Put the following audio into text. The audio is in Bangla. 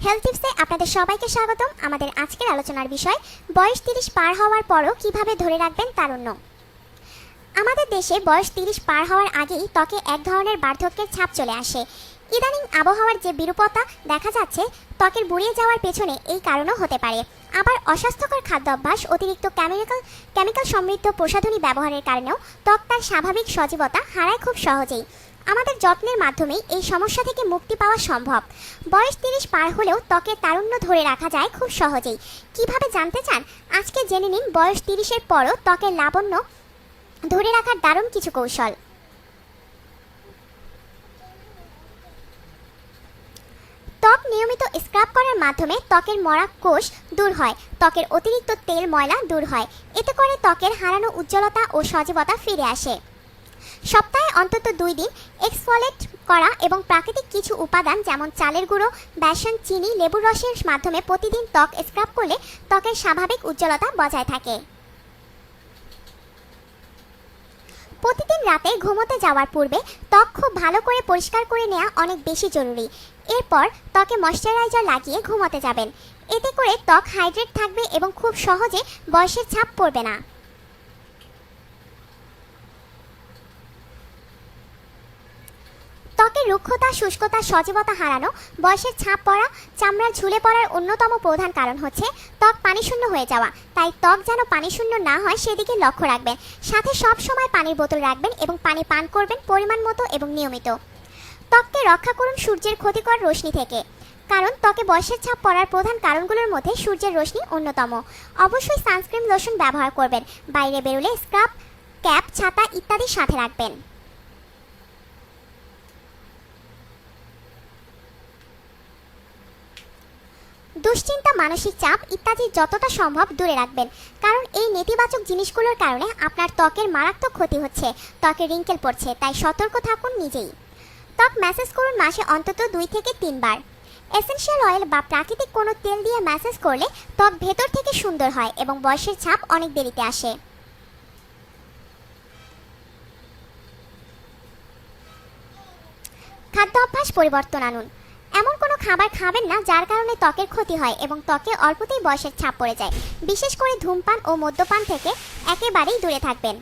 হেলথ টিপসে আপনাদের সবাইকে স্বাগতম। আমাদের আজকের আলোচনার বিষয় বয়স 30 পার হওয়ার পরও কিভাবে ধরে রাখবেন তারুণ্য। আমাদের দেশে বয়স 30 পার হওয়ার আগেই ত্বকে এক ধরনের বার্ধক্যের ছাপ চলে আসে। ইদানিং আবহাওয়ার যে বিরূপতা দেখা যাচ্ছে, ত্বকের বুড়িয়ে যাওয়ার পেছনে এই কারণও হতে পারে। আবার অস্বাস্থ্যকর খাদ্যাভ্যাস, অতিরিক্ত কেমিক্যাল সমৃদ্ধ প্রসাধনী ব্যবহারের কারণেও ত্বক তার স্বাভাবিক সজীবতা হারায় খুব সহজেই। আমাদের যত্নের মাধ্যমেই এই সমস্যা থেকে মুক্তি পাওয়া সম্ভব। বয়স 30 পার হলেও ত্বকের তারুণ্য ধরে রাখা যায় খুব সহজেই। কিভাবে জানতে চান? আজকে জেনে নিন বয়স 30-এর পরও ত্বকের লাবণ্য ধরে রাখার দারুণ কিছু কৌশল। ত্বক নিয়মিত স্ক্রাব করার মাধ্যমে ত্বকের মরা কোষ দূর হয়, ত্বকের অতিরিক্ত তেল ময়লা দূর হয়। এতে করে ত্বকের হারানো উজ্জ্বলতা ও সজীবতা ফিরে আসে। সপ্তাহে অন্তত 2 দিন এক্সফোলিয়েট করা এবং প্রাকৃতিক কিছু উপাদান যেমন চালের গুঁড়ো, বেসন, চিনি, লেবুর রসের মাধ্যমে প্রতিদিন ত্বক স্ক্রাব করলে ত্বকের স্বাভাবিক উজ্জ্বলতা বজায় থাকে। প্রতিদিন রাতে ঘুমোতে যাওয়ার পূর্বে ত্বক খুব ভালো করে পরিষ্কার করে নেওয়া অনেক বেশি জরুরি। এরপর ত্বকে ময়শ্চারাইজার লাগিয়ে ঘুমোতে যাবেন। এতে করে ত্বক হাইড্রেট থাকবে এবং খুব সহজে বয়সের ছাপ পড়বে না। ত্বকের রুক্ষতা, শুষ্কতা, সজীবতা হারানো, বয়সের ছাপ পড়া, চামড়ার ঝুলে পড়ার অন্যতম প্রধান কারণ হচ্ছে ত্বক পানিশূন্য হয়ে যাওয়া। তাই ত্বক যেন পানিশূন্য না হয় সেদিকে লক্ষ্য রাখবেন। সাথে সব সময় পানির বোতল রাখবেন এবং পানি পান করবেন পরিমাণ মতো এবং নিয়মিত। ত্বককে রক্ষা করুন সূর্যের ক্ষতিকর রশ্মি থেকে, কারণ ত্বকে বয়সের ছাপ পড়ার প্রধান কারণগুলোর মধ্যে সূর্যের রশ্মি অন্যতম। অবশ্যই সানস্ক্রিন লোশন ব্যবহার করবেন। বাইরে বেরোলে স্কার্ফ, ক্যাপ, ছাতা ইত্যাদি সাথে রাখবেন। দুশ্চিন্তা, মানসিক চাপ ইত্যাদি যতটা সম্ভব দূরে রাখবেন, কারণ এই নেতিবাচক জিনিসগুলোর কারণে আপনার ত্বকের মারাত্মক ক্ষতি হচ্ছে, ত্বকে রিঙ্কেল পড়ছে। তাই সতর্ক থাকুন নিজেই। ত্বক ম্যাসেজ করুন মাসে অন্তত 2 থেকে 3 বার। এসেনশিয়াল অয়েল বা প্রাকৃতিক কোনো তেল দিয়ে ম্যাসেজ করলে ত্বক ভেতর থেকে সুন্দর হয় এবং বয়সের ছাপ অনেক দেরিতে আসে। খাদ্য অভ্যাস পরিবর্তন আনুন। এমন কোনো খাবার খাবেন না যার কারণে ত্বকের ক্ষতি হয় এবং ত্বকে অল্পতেই বয়সের ছাপ পড়ে যায়। বিশেষ করে ধূমপান ও মদ্যপান থেকে একেবারেই দূরে থাকবেন।